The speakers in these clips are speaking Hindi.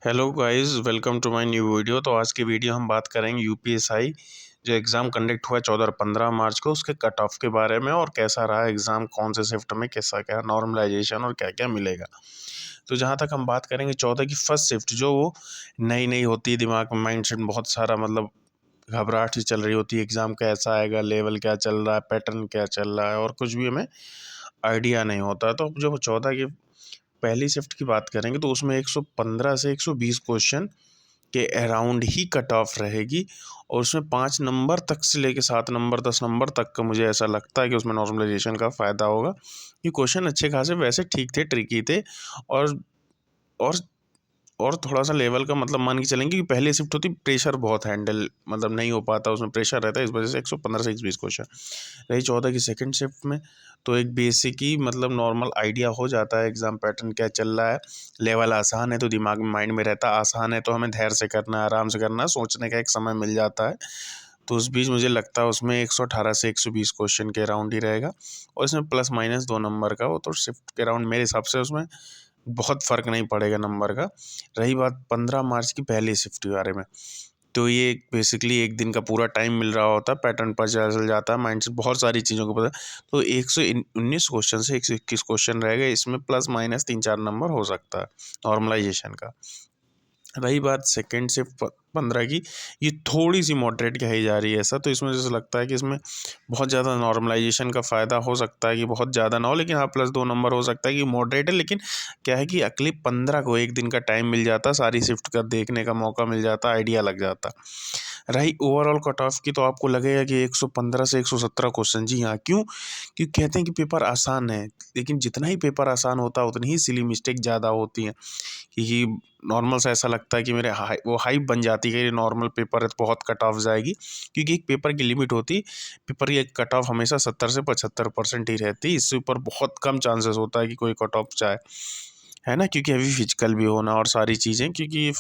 Hello guys, welcome to my new video. तो आज की वीडियो हम बात करेंगे यूपीएसआई जो एग्ज़ाम कंडक्ट हुआ 14 और 15 मार्च को, उसके कट ऑफ के बारे में और कैसा रहा एग्ज़ाम, कौन से शिफ्ट में कैसा क्या नॉर्मलाइजेशन और क्या क्या मिलेगा। तो जहाँ तक हम बात करेंगे 14 की फर्स्ट शिफ्ट, जो वो नई नई होती है, दिमाग में माइंड सेट में बहुत सारा मतलब घबराहट सी चल रही होती है, एग्ज़ाम कैसा आएगा, लेवल क्या चल रहा है, पैटर्न क्या चल रहा है और कुछ भी हमें आइडिया नहीं होता। तो जो 14 की पहली शिफ्ट की बात करेंगे तो उसमें 115 से 120 क्वेश्चन के अराउंड ही कट ऑफ रहेगी और उसमें 5 नंबर तक से लेके 7 नंबर 10 नंबर तक का मुझे ऐसा लगता है कि उसमें नॉर्मलाइजेशन का फ़ायदा होगा। ये क्वेश्चन अच्छे खासे वैसे ठीक थे, ट्रिकी थे और और और थोड़ा-सा लेवल का मतलब मान के चलेंगे कि पहली शिफ्ट होती, प्रेशर बहुत हैंडल मतलब नहीं हो पाता, उसमें प्रेशर रहता है, इस वजह से 115 से 120 क्वेश्चन। रही 14 की सेकंड शिफ्ट में, तो एक बेसिक ही मतलब नॉर्मल आइडिया हो जाता है एग्ज़ाम पैटर्न क्या चल रहा है। लेवल आसान है तो दिमाग में माइंड में रहता है, आसान है तो हमें धैर्य से करना है, आराम से करना है, सोचने का एक समय मिल जाता है। तो उस बीच मुझे लगता है उसमें 118 से 120 क्वेश्चन के अराउंड ही रहेगा और इसमें प्लस माइनस 2 नंबर का, वो तो शिफ्ट के अराउंड मेरे हिसाब से उसमें बहुत फ़र्क नहीं पड़ेगा नंबर का। रही बात 15 मार्च की पहली शिफ्ट के बारे में, तो ये बेसिकली 1 दिन का पूरा टाइम मिल रहा होता है, पैटर्न पता चल जाता है, माइंड से बहुत सारी चीज़ों को पता। तो 119 क्वेश्चन से 121 क्वेश्चन रहेगा, इसमें प्लस माइनस 3-4 नंबर हो सकता है नॉर्मलाइजेशन का। रही बात सेकंड शिफ्ट 15 की, ये थोड़ी सी मॉडरेट कही जा रही है ऐसा, तो इसमें जैसे लगता है कि इसमें बहुत ज़्यादा नॉर्मलाइजेशन का फ़ायदा हो सकता है कि बहुत ज़्यादा ना हो, लेकिन हाँ प्लस 2 नंबर हो सकता है कि मॉडरेट है। लेकिन क्या है कि अगली 15 को 1 दिन का टाइम मिल जाता, सारी शिफ्ट का देखने का मौका मिल जाता, आइडिया लग जाता। रही ओवरऑल कट ऑफ की, तो आपको लगेगा कि 115 से 117 क्वेश्चन। जी हाँ, क्यों? क्योंकि कहते हैं कि पेपर आसान है, लेकिन जितना ही पेपर आसान होता है उतनी ही सिली मिस्टेक ज़्यादा होती हैं। कि नॉर्मल सा ऐसा लगता है कि मेरे हाइप बन जाती है कि ये नॉर्मल पेपर है तो बहुत कट ऑफ जाएगी, क्योंकि एक पेपर की लिमिट होती। पेपर की कट ऑफ हमेशा 70 से 75% ही रहती है, इससे ऊपर बहुत कम चांसेस होता है कि कोई कट ऑफ जाए, है ना? क्योंकि अभी फिजिकल भी होना और सारी चीज़ें, क्योंकि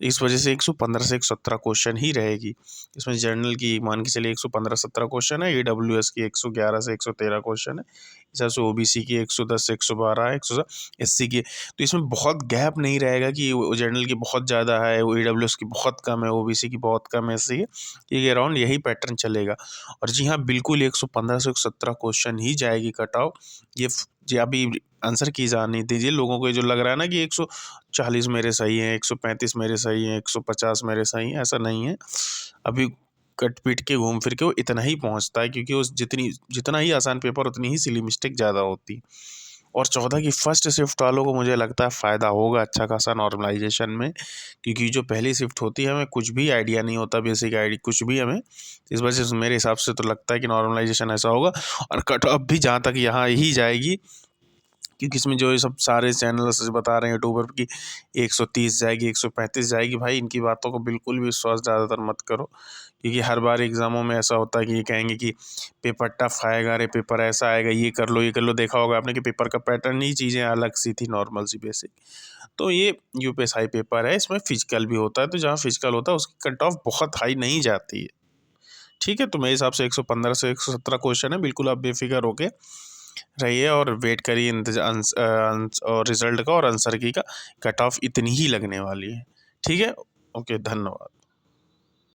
इस वजह से 115 से 117 क्वेश्चन ही रहेगी। इसमें जर्नल की मान के चलिए 115-17 क्वेश्चन है, ईडब्ल्यूएस की 111 से 113 क्वेश्चन है, इस हिसाब से ओबीसी की 110 से 112 है, 100 एससी की। तो इसमें बहुत गैप नहीं रहेगा कि वो जनरल की बहुत ज़्यादा है, वो ईडब्ल्यूएस की बहुत कम है, ओबीसी की बहुत कम है, एससी की। ये अराउंड यही पैटर्न चलेगा। और जी हाँ, बिल्कुल 115 से 117 क्वेश्चन ही जाएगी कट ऑफ। ये जी अभी आंसर की जाने दीजिए लोगों को, ये जो लग रहा है ना कि 140 मेरे सही हैं, 135 मेरे सही हैं, 150 मेरे सही हैं, ऐसा नहीं है। अभी कट-पीट के घूम फिर के वो इतना ही पहुँचता है, क्योंकि उस जितना ही आसान पेपर उतनी ही सिली मिस्टेक ज़्यादा होती है। और 14 की फर्स्ट शिफ्ट वालों को मुझे लगता है फ़ायदा होगा अच्छा खासा नॉर्मलाइजेशन में, क्योंकि जो पहली शिफ्ट होती है हमें कुछ भी आइडिया नहीं होता, बेसिक आइडिया कुछ भी हमें। इस वजह से मेरे हिसाब से तो लगता है कि नॉर्मलाइजेशन ऐसा होगा और कट ऑफ भी जहाँ तक यहाँ ही जाएगी, क्योंकि इसमें जो ये सब सारे चैनल्स बता रहे हैं यूट्यूबर की 130 जाएगी, 135 जाएगी, भाई इनकी बातों को बिल्कुल भी विश्वास ज़्यादातर मत करो। क्योंकि हर बार एग्ज़ामों में ऐसा होता है कि ये कहेंगे कि पेपर टफ आएगा, अरे पेपर ऐसा आएगा, ये कर लो, ये कर लो। देखा होगा आपने कि पेपर का पैटर्न ही चीज़ें अलग सी थी, नॉर्मल सी बेसिक। तो ये यूपीएसआई पेपर है, इसमें फिजिकल भी होता है, तो जहाँ फिजिकल होता है उसकी कट ऑफ बहुत हाई नहीं जाती है। ठीक है, तो मेरे हिसाब से 115 से 117 क्वेश्चन है, बिल्कुल आप बेफिक्र होके रहिए और वेट करिए और रिजल्ट का और आंसर की का। कट ऑफ इतनी ही लगने वाली है। ठीक है? ओके, धन्यवाद।